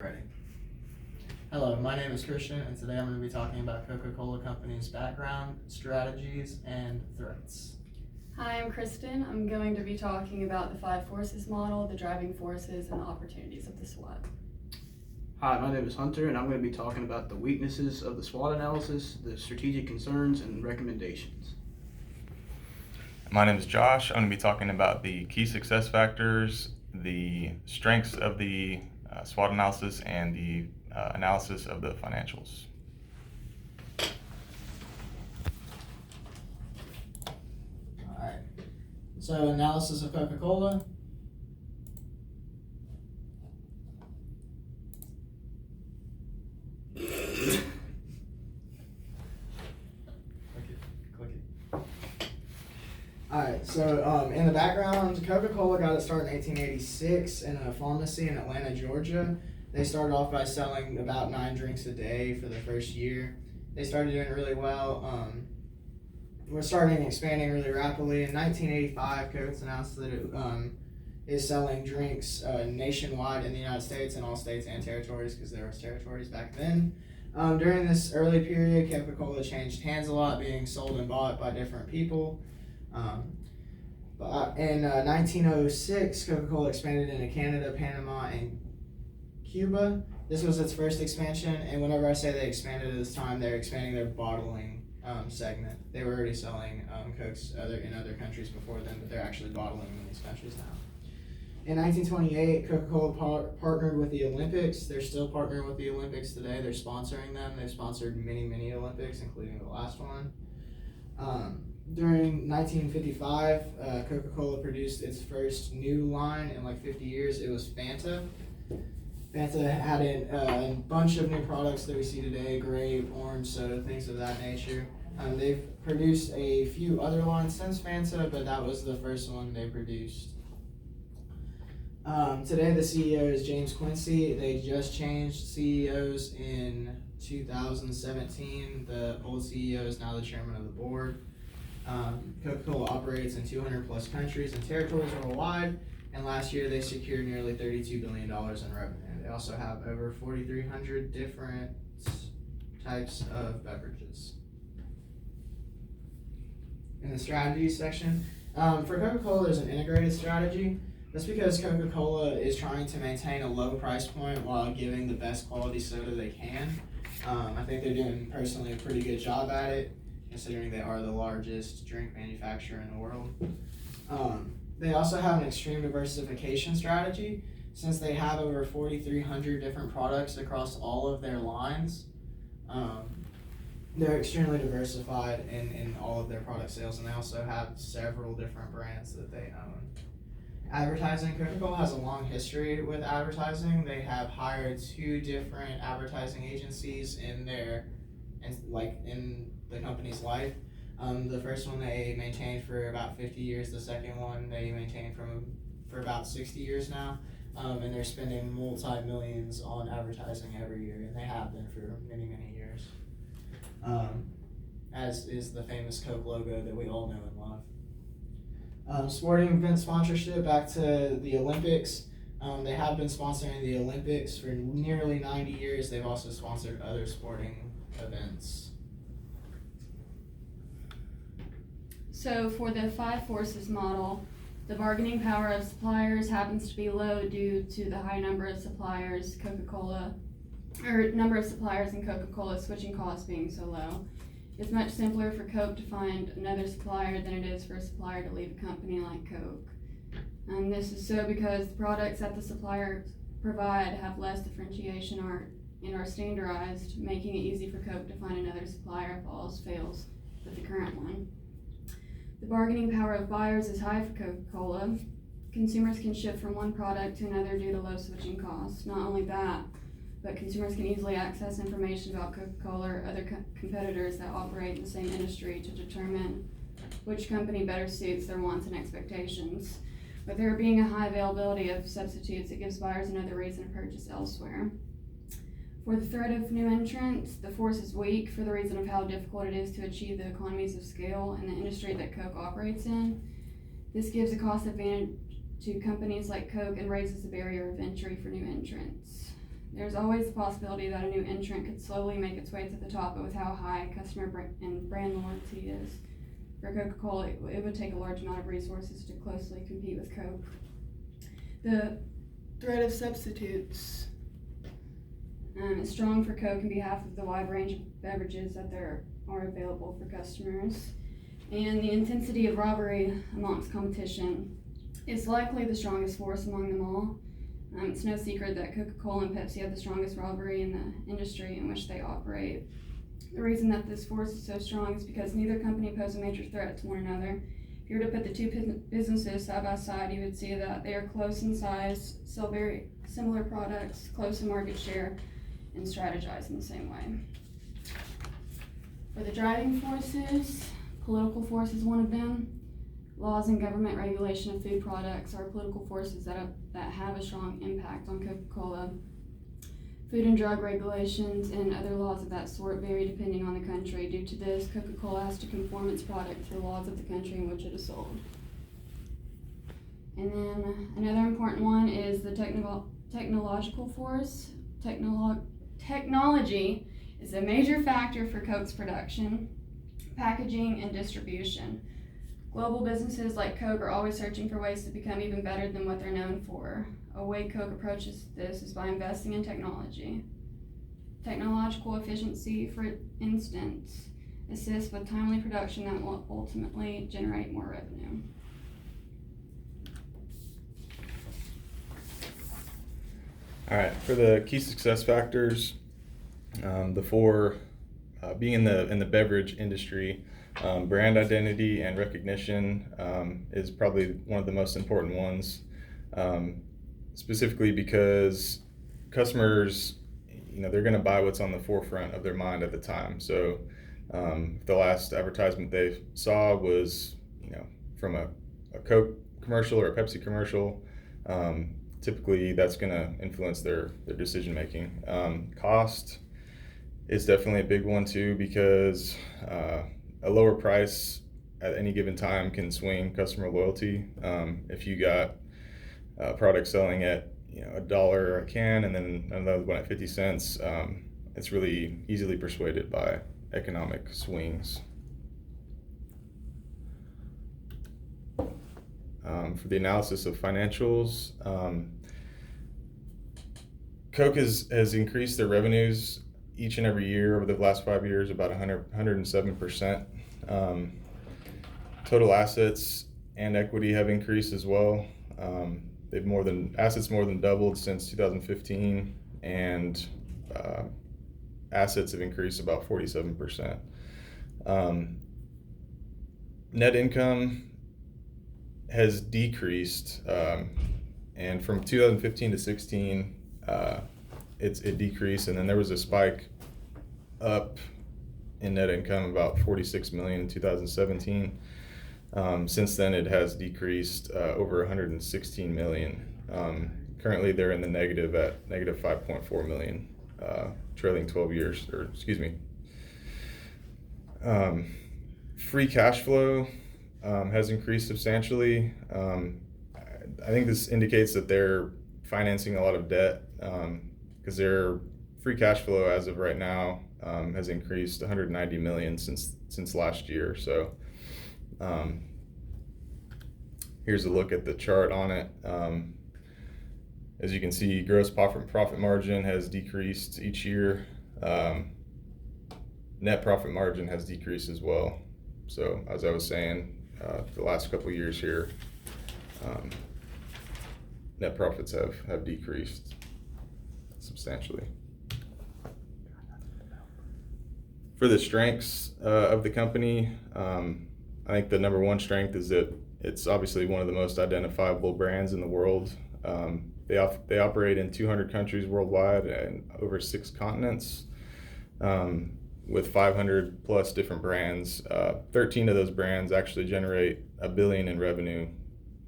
Ready. Hello, my name is Kristen, and today I'm going to be talking about Coca-Cola Company's background, strategies, and threats. Hi, I'm Kristen. I'm going to be talking about the 5 forces model, the driving forces, and the opportunities of the SWOT. Hi, my name is Hunter, and I'm going to be talking about the weaknesses of the SWOT analysis, the strategic concerns, and recommendations. My name is Josh. I'm going to be talking about the key success factors, the strengths of the SWOT analysis, and the analysis of the financials. Alright, so analysis of Coca-Cola. Click it. Alright, so in the background, Coca-Cola got its start in 1886 in a pharmacy in Atlanta, Georgia. They started off by selling about 9 drinks a day for the first year. They started doing really well. We're starting expanding really rapidly. In 1985, Coke announced that it is selling drinks nationwide in the United States, in all states and territories, because there was territories back then. During this early period, Coca-Cola changed hands a lot, being sold and bought by different people. But in 1906, Coca-Cola expanded into Canada, Panama, and Cuba. This was its first expansion, and whenever I say they expanded at this time, they're expanding their bottling segment. They were already selling Cokes in other countries before then, but they're actually bottling in these countries now. In 1928, Coca-Cola partnered with the Olympics. They're still partnering with the Olympics today. They're sponsoring them. They've sponsored many Olympics, including the last one. During 1955, Coca-Cola produced its first new line in like 50 years. It was Fanta. Fanta had a bunch of new products that we see today: grape, orange soda, things of that nature. They've produced a few other lines since Fanta, but that was the first one they produced. Today the CEO is James Quincy. They just changed CEOs in 2017. The old CEO is now the chairman of the board. Coca-Cola operates in 200 plus countries and territories worldwide, and last year they secured nearly $32 billion in revenue. They also have over 4,300 different types of beverages. In the strategy section, for Coca-Cola there's an integrated strategy. That's because Coca-Cola is trying to maintain a low price point while giving the best quality soda they can. I think they're doing personally a pretty good job at it, considering they are the largest drink manufacturer in the world. They also have an extreme diversification strategy. Since they have over 4,300 different products across all of their lines, they're extremely diversified in all of their product sales, and they also have several different brands that they own. Advertising. Coca-Cola has a long history with advertising. They have hired 2 different advertising agencies in the company's life. The first one they maintained for about 50 years. The second one they maintained for about 60 years now. And they're spending multi-millions on advertising every year, and they have been for many years. As is the famous Coke logo that we all know and love. Sporting event sponsorship, back to the Olympics. They have been sponsoring the Olympics for nearly 90 years. They've also sponsored other sporting events. So for the 5 forces model, the bargaining power of suppliers happens to be low due to the high number of suppliers and Coca-Cola switching costs being so low. It's much simpler for Coke to find another supplier than it is for a supplier to leave a company like Coke. And this is so because the products that the suppliers provide have less differentiation and are standardized, making it easy for Coke to find another supplier if all else fails with the current one. The bargaining power of buyers is high for Coca-Cola. Consumers can shift from one product to another due to low switching costs. Not only that, but consumers can easily access information about Coca-Cola or other competitors that operate in the same industry to determine which company better suits their wants and expectations. With there being a high availability of substitutes, it gives buyers another reason to purchase elsewhere. For the threat of new entrants, the force is weak for the reason of how difficult it is to achieve the economies of scale in the industry that Coke operates in. This gives a cost advantage to companies like Coke and raises the barrier of entry for new entrants. There's always the possibility that a new entrant could slowly make its way to the top, but with how high customer and brand loyalty is for Coca-Cola, it would take a large amount of resources to closely compete with Coke. The threat of substitutes is strong for Coke on behalf of the wide range of beverages that there are available for customers. And the intensity of rivalry amongst competition is likely the strongest force among them all. It's no secret that Coca-Cola and Pepsi have the strongest rivalry in the industry in which they operate. The reason that this force is so strong is because neither company pose a major threat to one another. If you were to put the two businesses side by side, you would see that they are close in size, sell very similar products, close in market share, and strategize in the same way. For the driving forces, political force is one of them. Laws and government regulation of food products are political forces that have a strong impact on Coca-Cola. Food and drug regulations and other laws of that sort vary depending on the country. Due to this, Coca-Cola has to conform its product to the laws of the country in which it is sold. And then another important one is the technological force. Technology is a major factor for Coke's production, packaging, and distribution. Global businesses like Coke are always searching for ways to become even better than what they're known for. A way Coke approaches this is by investing in technology. Technological efficiency, for instance, assists with timely production that will ultimately generate more revenue. All right, for the key success factors, the four, being in the beverage industry, brand identity and recognition is probably one of the most important ones, specifically because customers, they're going to buy what's on the forefront of their mind at the time. So the last advertisement they saw was, from a Coke commercial or a Pepsi commercial. Typically, that's going to influence their decision making. Cost is definitely a big one too, because a lower price at any given time can swing customer loyalty. If you got a product selling at $1 a can and then another one at 50 cents, it's really easily persuaded by economic swings. For the analysis of financials, Coke has increased their revenues each and every year over the last 5 years about 107%. Total assets and equity have increased as well. Assets more than doubled since 2015, and assets have increased about 47%. Net income has decreased, and from 2015 to 16, it decreased, and then there was a spike up in net income, about 46 million in 2017. Since then, it has decreased over 116 million. Currently, they're in the negative at negative 5.4 million, trailing 12 years, free cash flow has increased substantially. I think this indicates that they're financing a lot of debt, because their free cash flow as of right now has increased 190 million since last year. So here's a look at the chart on it. As you can see, gross profit margin has decreased each year. Net profit margin has decreased as well. So as I was saying, the last couple of years here, net profits have decreased substantially. For the strengths of the company, I think the number one strength is that it's obviously one of the most identifiable brands in the world. They operate in 200 countries worldwide and over 6 continents, with 500 plus different brands. 13 of those brands actually generate $1 billion in revenue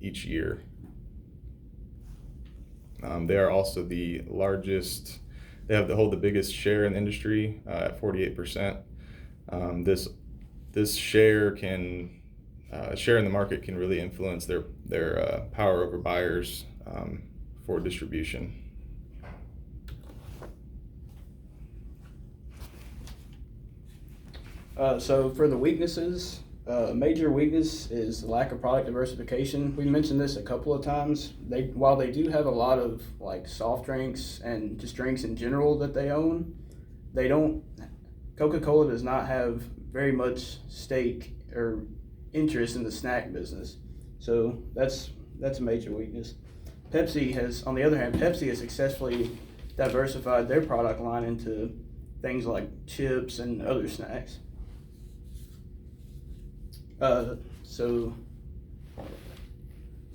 each year. They are also the largest. They hold the biggest share in the industry at 48%. This share in the market can really influence their power over buyers for distribution. So for the weaknesses, major weakness is the lack of product diversification. We mentioned this a couple of times. While they do have a lot of like soft drinks and just drinks in general that they own, Coca-Cola does not have very much stake or interest in the snack business. So that's a major weakness. On the other hand, Pepsi has successfully diversified their product line into things like chips and other snacks. So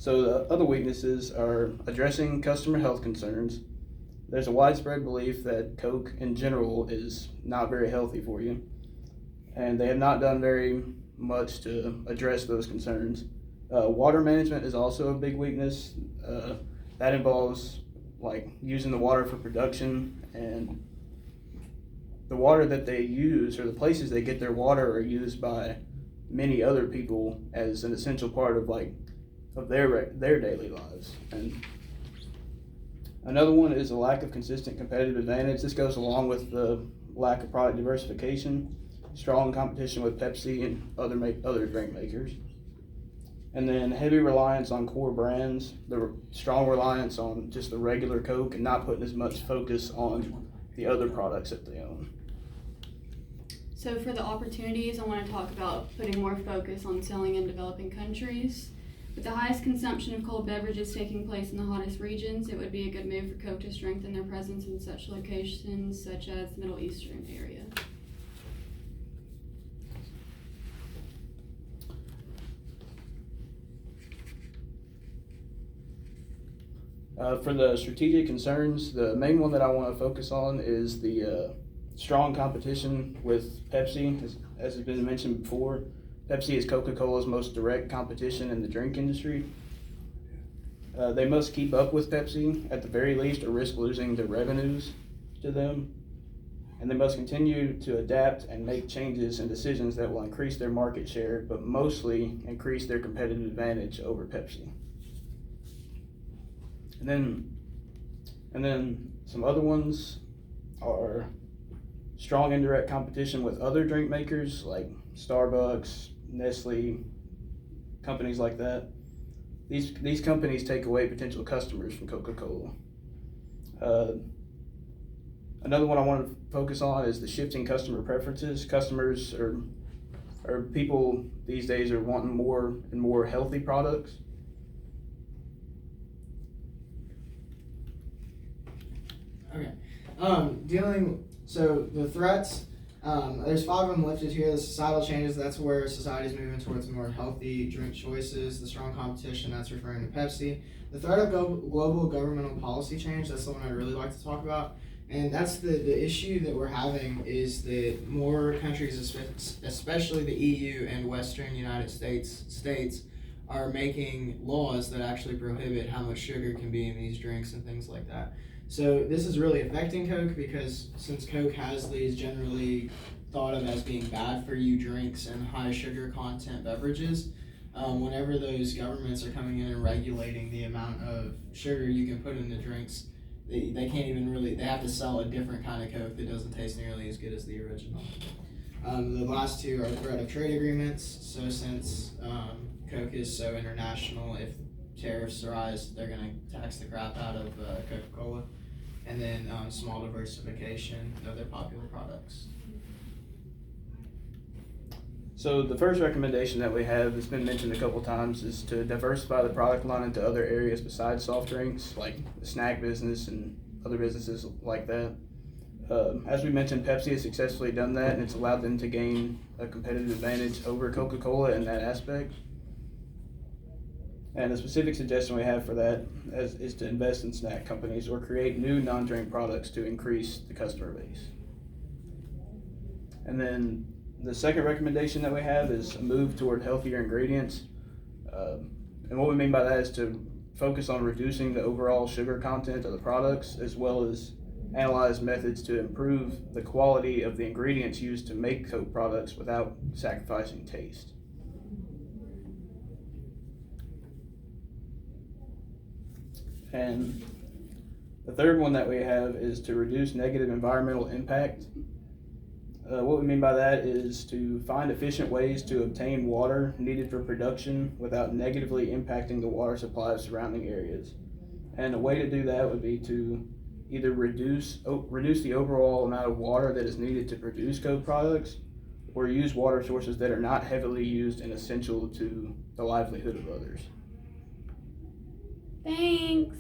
the other weaknesses are addressing customer health concerns. There's a widespread belief that Coke in general is not very healthy for you, and they have not done very much to address those concerns. Water management is also a big weakness. That involves like using the water for production, and the water that they use or the places they get their water are used by many other people as an essential part of their daily lives. And another one is a lack of consistent competitive advantage. This goes along with the lack of product diversification, strong competition with Pepsi and other drink makers, and then heavy reliance on core brands, the strong reliance on just the regular Coke and not putting as much focus on the other products that they own. So for the opportunities, I want to talk about putting more focus on selling in developing countries. With the highest consumption of cold beverages taking place in the hottest regions, it would be a good move for Coke to strengthen their presence in such locations such as the Middle Eastern area. For the strategic concerns, the main one that I want to focus on is the strong competition with Pepsi. As has been mentioned before, Pepsi is Coca-Cola's most direct competition in the drink industry. They must keep up with Pepsi at the very least or risk losing their revenues to them. And they must continue to adapt and make changes and decisions that will increase their market share, but mostly increase their competitive advantage over Pepsi. And then some other ones are strong indirect competition with other drink makers like Starbucks, Nestle, companies like that. These companies take away potential customers from Coca-Cola. Another one I want to focus on is the shifting customer preferences. Customers or people these days are wanting more and more healthy products. Okay. So the threats, there's 5 of them listed here. The societal changes, that's where society's moving towards more healthy drink choices. The strong competition, that's referring to Pepsi. The threat of global governmental policy change, that's the one I'd really like to talk about. And that's the issue that we're having is that more countries, especially the EU and Western United States, are making laws that actually prohibit how much sugar can be in these drinks and things like that. So this is really affecting Coke because since Coke has these generally thought of as being bad for you drinks and high sugar content beverages, whenever those governments are coming in and regulating the amount of sugar you can put in the drinks, they can't even really, they have to sell a different kind of Coke that doesn't taste nearly as good as the original. The last two are threat of trade agreements. So since Coke is so international, if tariffs rise, they're going to tax the crap out of Coca-Cola. And then small diversification of their popular products. So the first recommendation that we have has been mentioned a couple times is to diversify the product line into other areas besides soft drinks, like the snack business and other businesses like that. As we mentioned, Pepsi has successfully done that, and it's allowed them to gain a competitive advantage over Coca-Cola in that aspect. And the specific suggestion we have for that is to invest in snack companies or create new non-drink products to increase the customer base. And then the second recommendation that we have is a move toward healthier ingredients. And what we mean by that is to focus on reducing the overall sugar content of the products, as well as analyze methods to improve the quality of the ingredients used to make Coke products without sacrificing taste. And the third one that we have is to reduce negative environmental impact. What we mean by that is to find efficient ways to obtain water needed for production without negatively impacting the water supply of surrounding areas. And a way to do that would be to either reduce the overall amount of water that is needed to produce Coke products, or use water sources that are not heavily used and essential to the livelihood of others. Thanks.